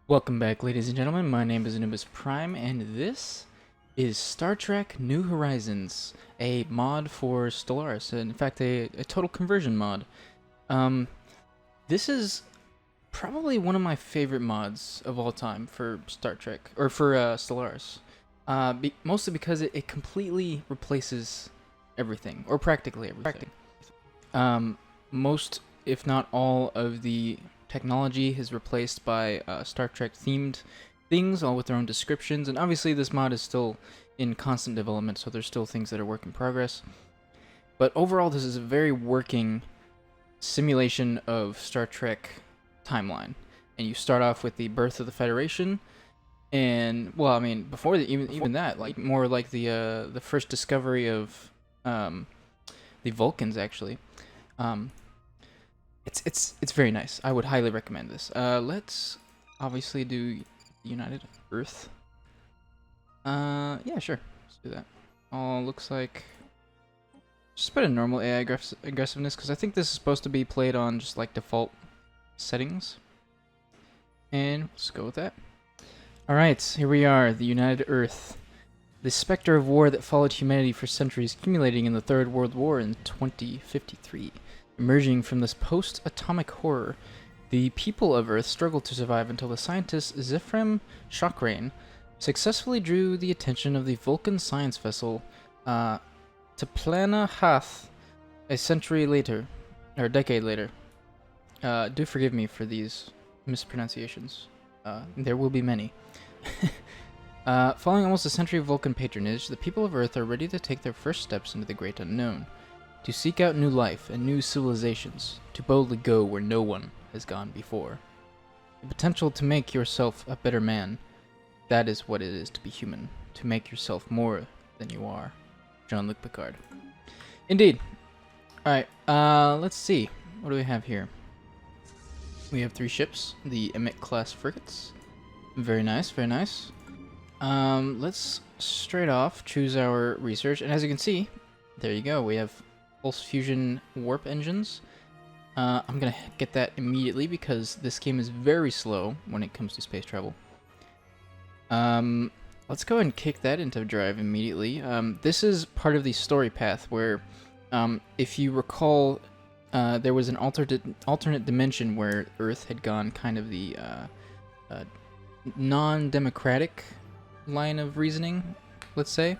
Welcome back, ladies and gentlemen. My name is Anubis Prime, and this is Star Trek New Horizons, a mod for Stellaris. In fact, a total conversion mod. Um, this is probably one of my favorite mods of all time for Star Trek, or for Stellaris. Mostly because it completely replaces everything, or practically everything. Most, if not all, of the technology is replaced by Star Trek themed things, all with their own descriptions, and obviously this mod is still in constant development, so there's still things that are work in progress. But overall, this is a very working simulation of Star Trek timeline. And you start off with the birth of the Federation, and well, I mean, before even that, like more like the first discovery of the Vulcans actually. It's very nice. I would highly recommend this. Let's obviously do United Earth. Yeah, sure. Let's do that. Looks like just put a normal AI aggressiveness because I think this is supposed to be played on just like default settings. And let's go with that. All right, here we are, the United Earth. The specter of war that followed humanity for centuries, accumulating in the Third World War in 2053. Emerging from this post-atomic horror, the people of Earth struggled to survive until the scientist Zefram Shockrain successfully drew the attention of the Vulcan science vessel Teplana Hath a century later, or a decade later. Do forgive me for these mispronunciations. There will be many. Following almost a century of Vulcan patronage, the people of Earth are ready to take their first steps into the great unknown. To seek out new life and new civilizations, to boldly go where no one has gone before. The potential to make yourself a better man, that is what it is to be human, to make yourself more than you are. Jean-Luc Picard. Indeed. Alright, let's see. What do we have here? We have 3 ships, the Emmett-class frigates. Very nice, very nice. Let's straight off choose our research, and as you can see, there you go, we have pulse fusion warp engines. I'm gonna get that immediately because this game is very slow when it comes to space travel. Let's go ahead and kick that into drive immediately. This is part of the story path where, if you recall, there was an alternate dimension where Earth had gone kind of the non-democratic line of reasoning, let's say.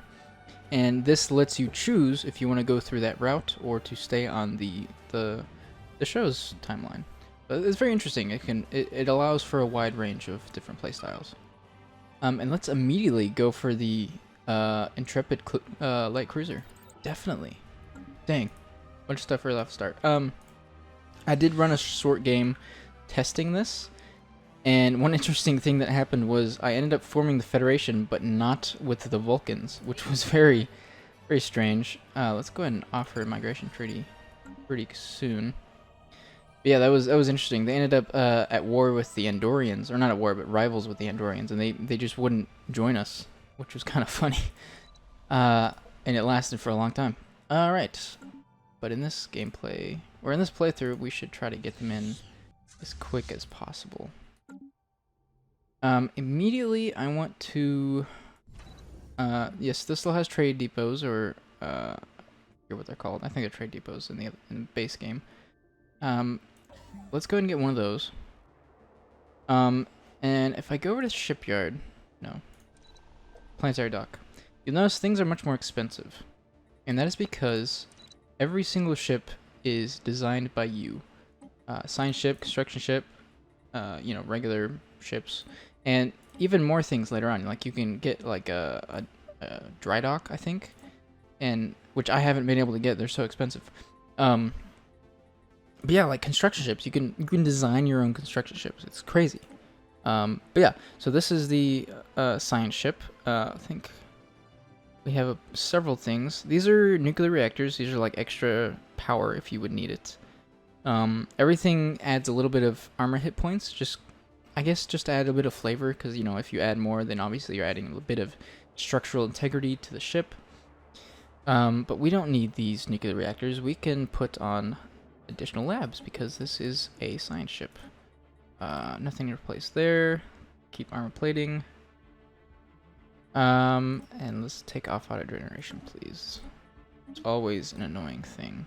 And this lets you choose if you want to go through that route or to stay on the show's timeline. But it's very interesting. It allows for a wide range of different playstyles. And let's immediately go for the Intrepid light cruiser. Definitely. Dang, bunch of stuff right off the start. I did run a short game testing this. And one interesting thing that happened was I ended up forming the Federation, but not with the Vulcans, which was very, very strange. Let's go ahead and offer a migration treaty pretty soon. But yeah, that was interesting. They ended up at war with the Andorians, or not at war, but rivals with the Andorians, and they just wouldn't join us, which was kind of funny. And it lasted for a long time. All right, but in this gameplay, or in this playthrough, we should try to get them in as quick as possible. Immediately I want to, yes, this still has trade depots, or, I forget what they're called. I think they're trade depots in the base game. Let's go ahead and get one of those. And if I go over to shipyard, no, planetary dock, you'll notice things are much more expensive. And that is because every single ship is designed by you. Science ship, construction ship, you know, regular ships. And even more things later on, like you can get like a dry dock, I think, and which I haven't been able to get. They're so expensive. But yeah, like construction ships, you can design your own construction ships. It's crazy. But yeah, so this is the science ship. I think we have several things. These are nuclear reactors. These are like extra power if you would need it. Everything adds a little bit of armor hit points, I guess just to add a bit of flavor, because, you know, if you add more, then obviously you're adding a bit of structural integrity to the ship. But we don't need these nuclear reactors. We can put on additional labs, because this is a science ship. Nothing to replace there. Keep armor plating. And let's take off auto generation, please. It's always an annoying thing.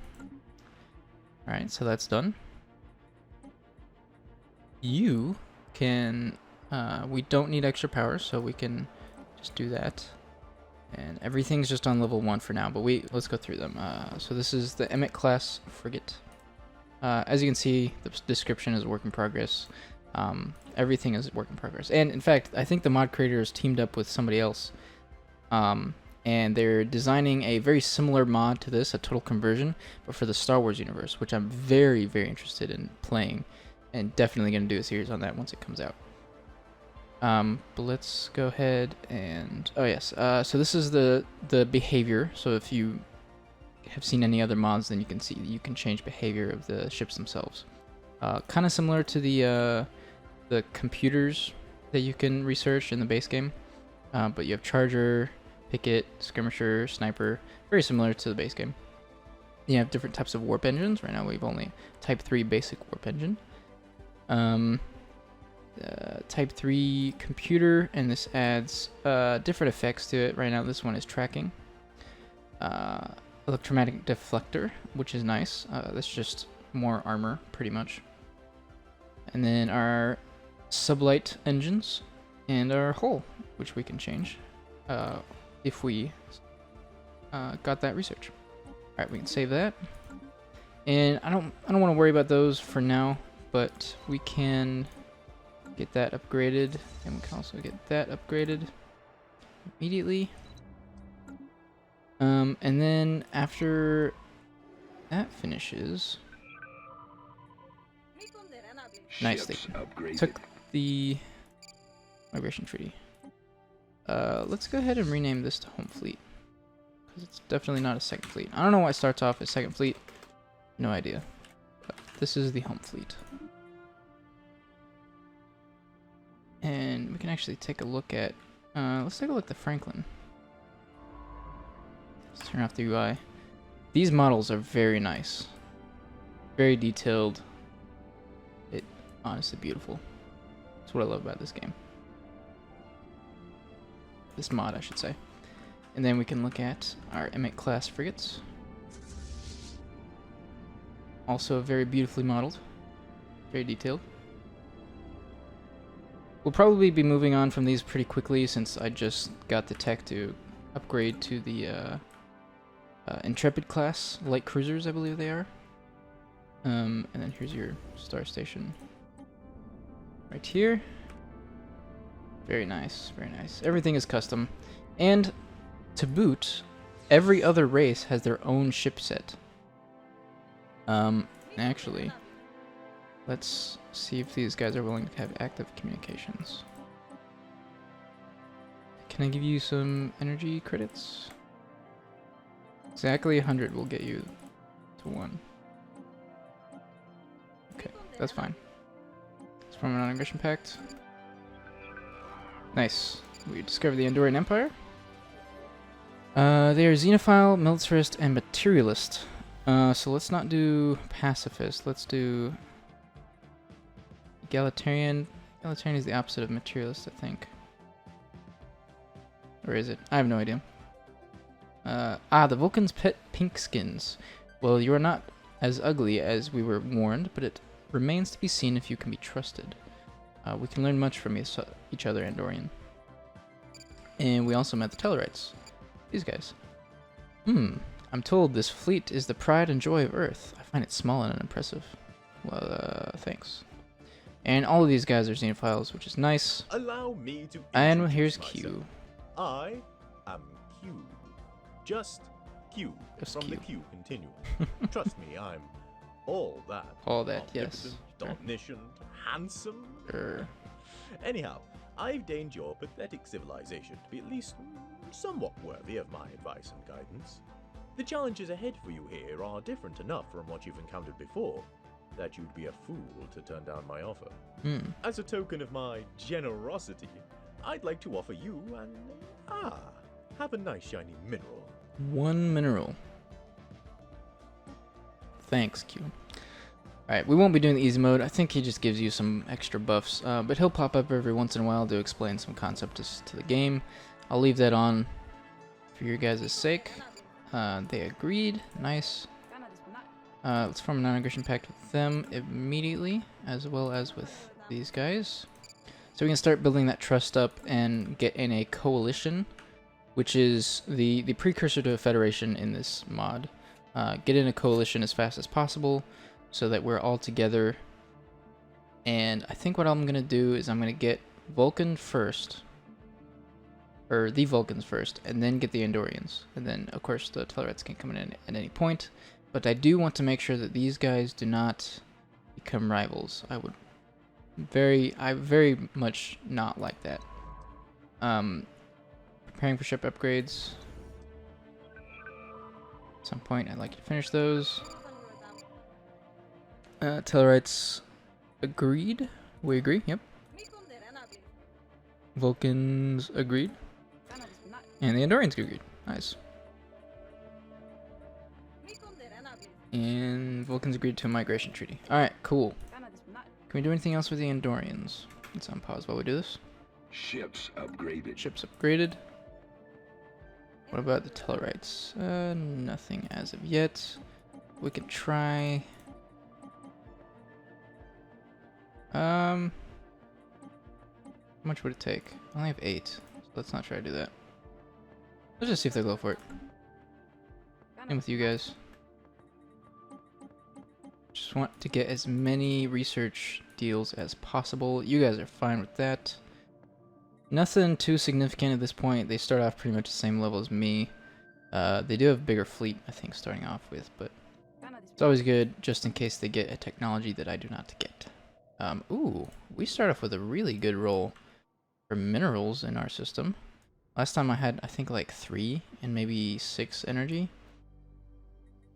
Alright, so that's done. You can, we don't need extra power, so we can just do that. And everything's just on level 1 for now, but let's go through them. So this is the Emmett class frigate. As you can see, the description is work in progress. Everything is work in progress. And in fact, I think the mod creators teamed up with somebody else. And they're designing a very similar mod to this, a total conversion, but for the Star Wars universe, which I'm very, very interested in playing. And definitely going to do a series on that once it comes out. But let's go ahead and... Oh yes, so this is the behavior. So if you have seen any other mods, then you can see you can change behavior of the ships themselves. Kind of similar to the computers that you can research in the base game. But you have Charger, Picket, Skirmisher, Sniper, very similar to the base game. You have different types of warp engines. Right now we've only Type 3 basic warp engine. Type 3 computer, and this adds different effects to it. Right now this one is tracking. Electromagnetic deflector, which is nice. That's just more armor, pretty much. And then our sublight engines, and our hull, which we can change if we got that research. Alright, we can save that. And I don't want to worry about those for now, but we can get that upgraded, and we can also get that upgraded immediately. And then after that finishes, nice, they took the migration treaty. Let's go ahead and rename this to Home Fleet, because it's definitely not a second fleet. I don't know why it starts off as second fleet. No idea. But this is the Home Fleet. And we can actually take a look at... let's take a look at the Franklin. Let's turn off the UI. These models are very nice. Very detailed. Honestly beautiful. That's what I love about this game. This mod, I should say. And then we can look at our Emmett class frigates. Also very beautifully modeled. Very detailed. We'll probably be moving on from these pretty quickly, since I just got the tech to upgrade to the Intrepid class light cruisers, I believe they are. And then here's your star station right here. Very nice, very nice. Everything is custom. And to boot, every other race has their own ship set. Actually, let's see if these guys are willing to have active communications. Can I give you some energy credits? Exactly 100 will get you to 1. Okay, that's fine. It's from an non-aggression pact. Nice. We discovered the Andorian Empire. They are xenophile, militarist, and materialist. So let's not do pacifist. Let's do egalitarian. Egalitarian is the opposite of materialist, I think. Or is it? I have no idea. The Vulcan's pet pink skins. Well, you are not as ugly as we were warned, but it remains to be seen if you can be trusted. We can learn much from each other, Andorian. And we also met the Tellarites. These guys. I'm told this fleet is the pride and joy of Earth. I find it small and unimpressive. Well, thanks. And all of these guys are xenophiles, which is nice. Allow me to and here's myself. Q. I am Q. Just Q. Just from Q. the Q continuum. Trust me, I'm all that. All that, yes. Omnipotent, omniscient, handsome. Sure. Anyhow, I've deigned your pathetic civilization to be at least somewhat worthy of my advice and guidance. The challenges ahead for you here are different enough from what you've encountered before that you'd be a fool to turn down my offer. As a token of my generosity, I'd like to offer you have a nice shiny mineral. 1 mineral. Thanks, Q. Alright, we won't be doing the easy mode. I think he just gives you some extra buffs, but he'll pop up every once in a while to explain some concepts to the game. I'll leave that on for your guys' sake. They agreed. Nice. Let's form a non-aggression pact with them immediately, as well as with these guys. So we can start building that trust up and get in a coalition, which is the precursor to a federation in this mod. Get in a coalition as fast as possible so that we're all together. And I think what I'm going to do is I'm going to get Vulcan first, or the Vulcans first, and then get the Andorians. And then, of course, the Tellarites can come in at any point. But I do want to make sure that these guys do not become rivals. I very much not like that. Preparing for ship upgrades. At some point, I'd like to finish those. Tellarites agreed. We agree. Yep. Vulcans agreed. And the Andorians agreed. Nice. And Vulcans agreed to a migration treaty. Alright, cool. Can we do anything else with the Andorians? Let's unpause while we do this. Ships upgraded. Ships upgraded. What about the Tellarites? Nothing as of yet. We could try... How much would it take? I only have 8, so let's not try to do that. Let's just see if they'll go for it. In with you guys. Just want to get as many research deals as possible. You guys are fine with that. Nothing too significant at this point. They start off pretty much the same level as me. They do have a bigger fleet, I think, starting off with, but it's always good just in case they get a technology that I do not get. Ooh, we start off with a really good roll for minerals in our system. Last time I had, I think, like 3 and maybe 6 energy.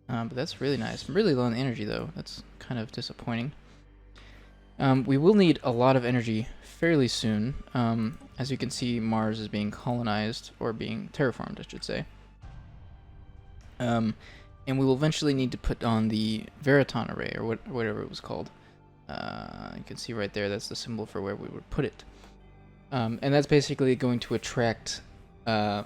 But that's really nice. I'm really low on energy, though. That's kind of disappointing. We will need a lot of energy fairly soon. As you can see, Mars is being colonized, or being terraformed, I should say. And we will eventually need to put on the Veriton array, or whatever it was called. You can see right there, that's the symbol for where we would put it. And that's basically going to attract a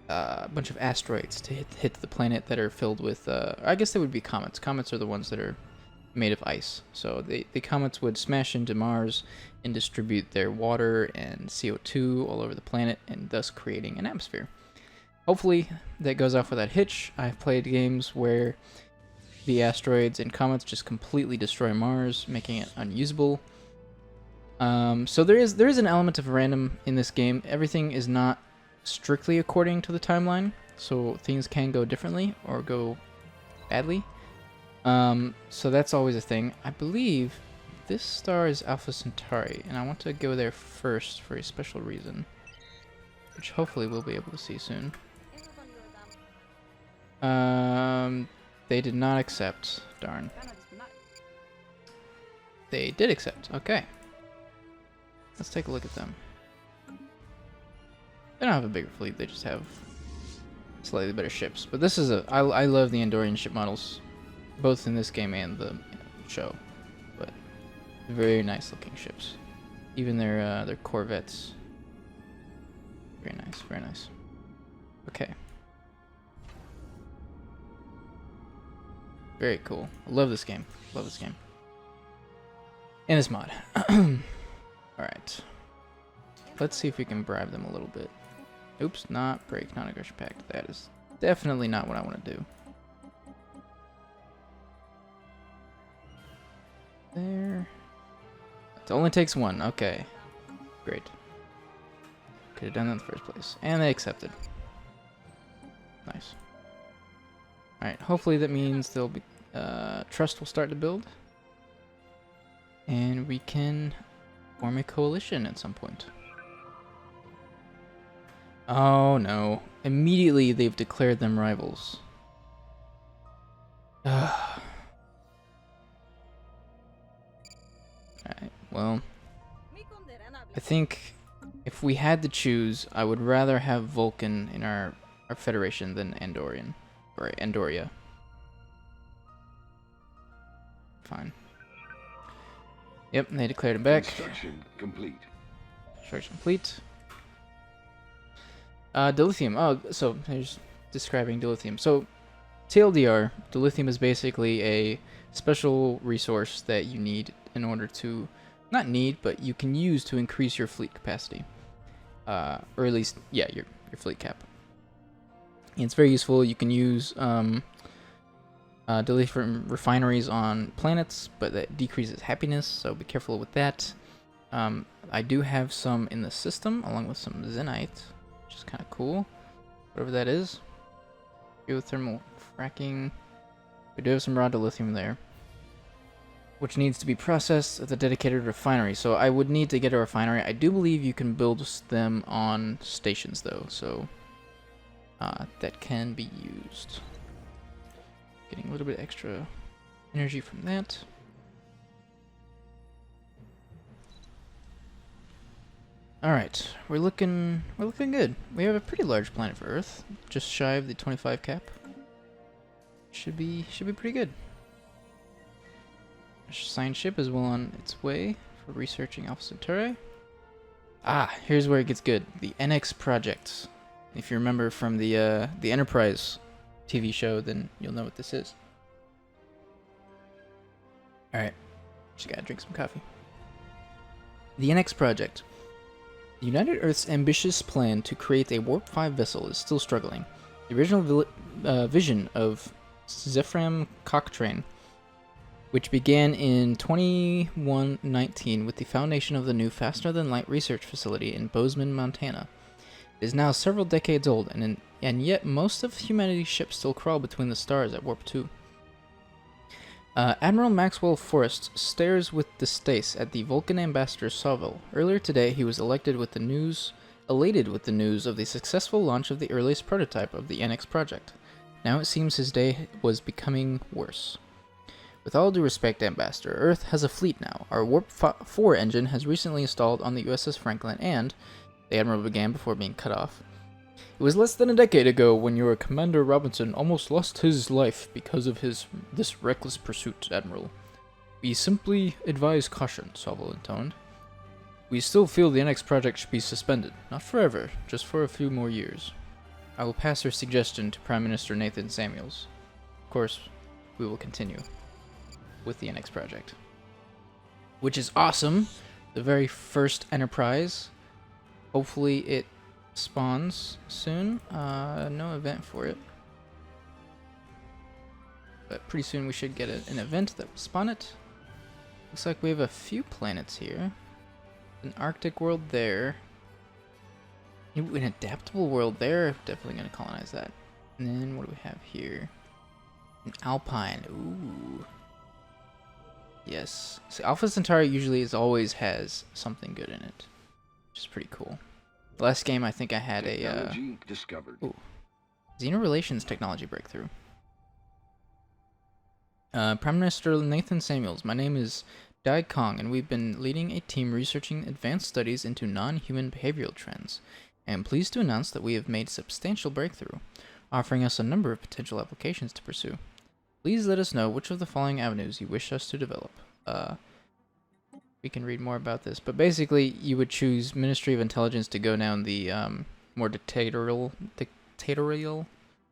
bunch of asteroids to hit the planet that are filled with, I guess they would be comets. Comets are the ones that are made of ice. So the comets would smash into Mars and distribute their water and CO2 all over the planet, and thus creating an atmosphere. Hopefully that goes off without hitch. I've played games where the asteroids and comets just completely destroy Mars, making it unusable. So there is an element of random in this game. Everything is not strictly according to the timeline, so things can go differently or go badly. So that's always a thing. I believe this star is Alpha Centauri, and I want to go there first for a special reason, which hopefully we'll be able to see soon. They did not accept. Darn. They did accept. Okay. Let's take a look at them. They don't have a bigger fleet, they just have slightly better ships. But this is I love the Andorian ship models, both in this game and the show. But very nice looking ships. Even their corvettes. Very nice, very nice. Okay. Very cool. I love this game. Love this game. And this mod. Alright. Let's see if we can bribe them a little bit. Oops, not break non-aggression pact. That is definitely not what I want to do. There. It only takes 1. Okay. Great. Could have done that in the first place. And they accepted. Nice. Alright, hopefully that means there'll be trust will start to build. And we can form a coalition at some point. Oh no. Immediately they've declared them rivals. Alright, well, I think if we had to choose, I would rather have Vulcan in our federation than Andorian. Or Andoria. Fine. Yep, they declared him back. Construction complete. Construction complete. Dilithium. Oh, so here's describing dilithium. So, TLDR, dilithium is basically a special resource that you need in order to, not need, but you can use to increase your fleet capacity. Or at least, yeah, your fleet cap. And it's very useful. You can use dilithium refineries on planets, but that decreases happiness, so be careful with that. I do have some in the system, along with some Zenite, which is kind of cool. Whatever that is. Geothermal fracking. We do have some raw dilithium there, which needs to be processed at the dedicated refinery. So I would need to get a refinery. I do believe you can build them on stations, though, so that can be used. Getting a little bit extra energy from that. Alright, we're looking good. We have a pretty large planet for Earth, just shy of the 25 cap. Should be pretty good. Our science ship is well on its way for researching Alpha Centauri. Ah, here's where it gets good. The NX project. If you remember from the Enterprise TV show, then you'll know what this is. Alright, just gotta drink some coffee. The NX project. The United Earth's ambitious plan to create a Warp 5 vessel is still struggling. The original vision of Zephram Cochrane, which began in 2119 with the foundation of the new faster-than-light research facility in Bozeman, Montana, is now several decades old, and yet most of humanity's ships still crawl between the stars at Warp 2. Admiral Maxwell Forrest stares with distaste at the Vulcan ambassador Sauvel. Earlier today, he was elated with the news of the successful launch of the earliest prototype of the NX project. Now it seems his day was becoming worse. With all due respect, Ambassador, Earth has a fleet now. Our Warp 4 engine has recently installed on the USS Franklin and, the Admiral began before being cut off, it was less than a decade ago when your Commander Robinson almost lost his life because of this reckless pursuit, Admiral. We simply advise caution, Sauvel intoned. We still feel the NX project should be suspended, not forever, just for a few more years. I will pass your suggestion to Prime Minister Nathan Samuels. Of course, we will continue with the NX project. Which is awesome! The very first Enterprise. Hopefully it spawns soon. No event for it. But pretty soon we should get an event that will spawn it. Looks like we have a few planets here. An Arctic world there. An adaptable world there. Definitely going to colonize that. And then what do we have here? An Alpine. Ooh. Yes. See, Alpha Centauri usually always has something good in it, which is pretty cool. The last game I think I had Technology discovered. Xeno Relations technology breakthrough. Prime Minister Nathan Samuels. My name is Dai Kong, and we've been leading a team researching advanced studies into non-human behavioral trends. I am pleased to announce that we have made substantial breakthrough, offering us a number of potential applications to pursue. Please let us know which of the following avenues you wish us to develop. We can read more about this, but basically you would choose Ministry of Intelligence to go down the more dictatorial,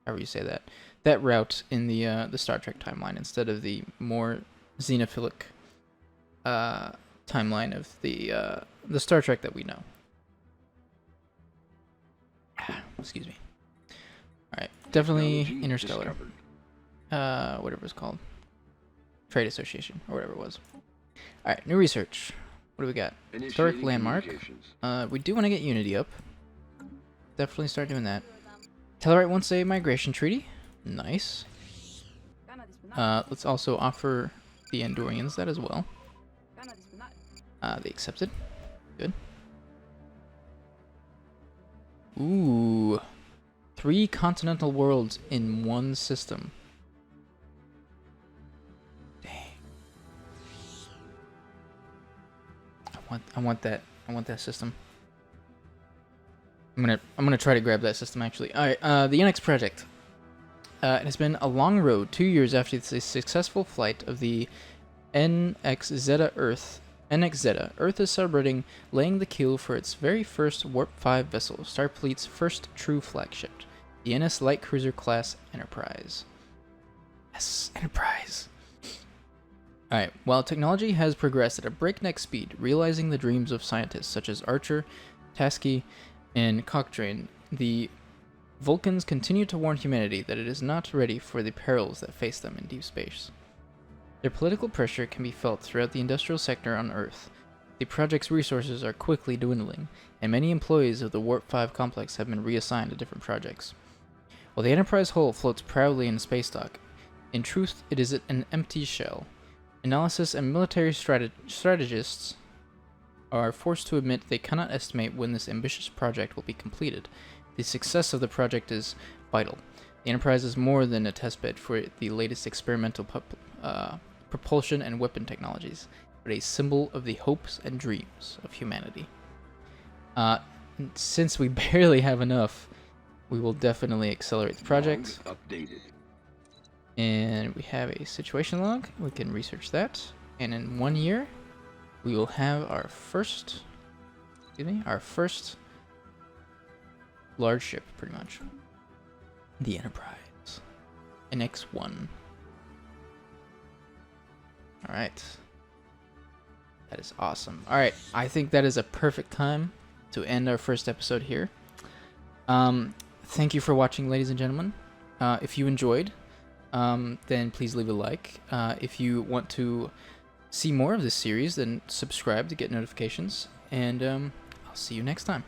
however you say that route in the Star Trek timeline instead of the more xenophilic timeline of the Star Trek that we know. Excuse me. All right, definitely Technology Interstellar. discovered. Whatever it's called, Trade Association or whatever it was. All right, new research. What do we got? Historic Initiating landmark. communications. We do want to get Unity up. Definitely start doing that. Tellarite wants a migration treaty. Nice. Let's also offer the Andorians that as well. They accepted. Good. Ooh. 3 continental worlds in one system. Dang. I want that system. I'm gonna try to grab that system actually. Alright, the NX project. It has been a long road, 2 years after the successful flight of the NX Earth. NX Zeta. Earth is celebrating laying the keel for its very first Warp 5 vessel, Starfleet's first true flagship, the NS Light Cruiser class Enterprise. Yes, Enterprise. Alright, while technology has progressed at a breakneck speed, realizing the dreams of scientists such as Archer, Tasky, and Cochrane, the Vulcans continue to warn humanity that it is not ready for the perils that face them in deep space. Their political pressure can be felt throughout the industrial sector on Earth. The project's resources are quickly dwindling, and many employees of the Warp 5 complex have been reassigned to different projects. While the Enterprise hull floats proudly in space dock, in truth it is an empty shell. Analysis and military strategists are forced to admit they cannot estimate when this ambitious project will be completed. The success of the project is vital. The Enterprise is more than a testbed for the latest experimental propulsion and weapon technologies, but a symbol of the hopes and dreams of humanity. Since we barely have enough, we will definitely accelerate the project. Updated. And we have a situation log. We can research that. And in 1 year, we will have our first large ship, pretty much. The Enterprise. NX-1. Alright. That is awesome. Alright, I think that is a perfect time to end our first episode here. Thank you for watching, ladies and gentlemen. If you enjoyed, then please leave a like. If you want to see more of this series, then subscribe to get notifications. And I'll see you next time.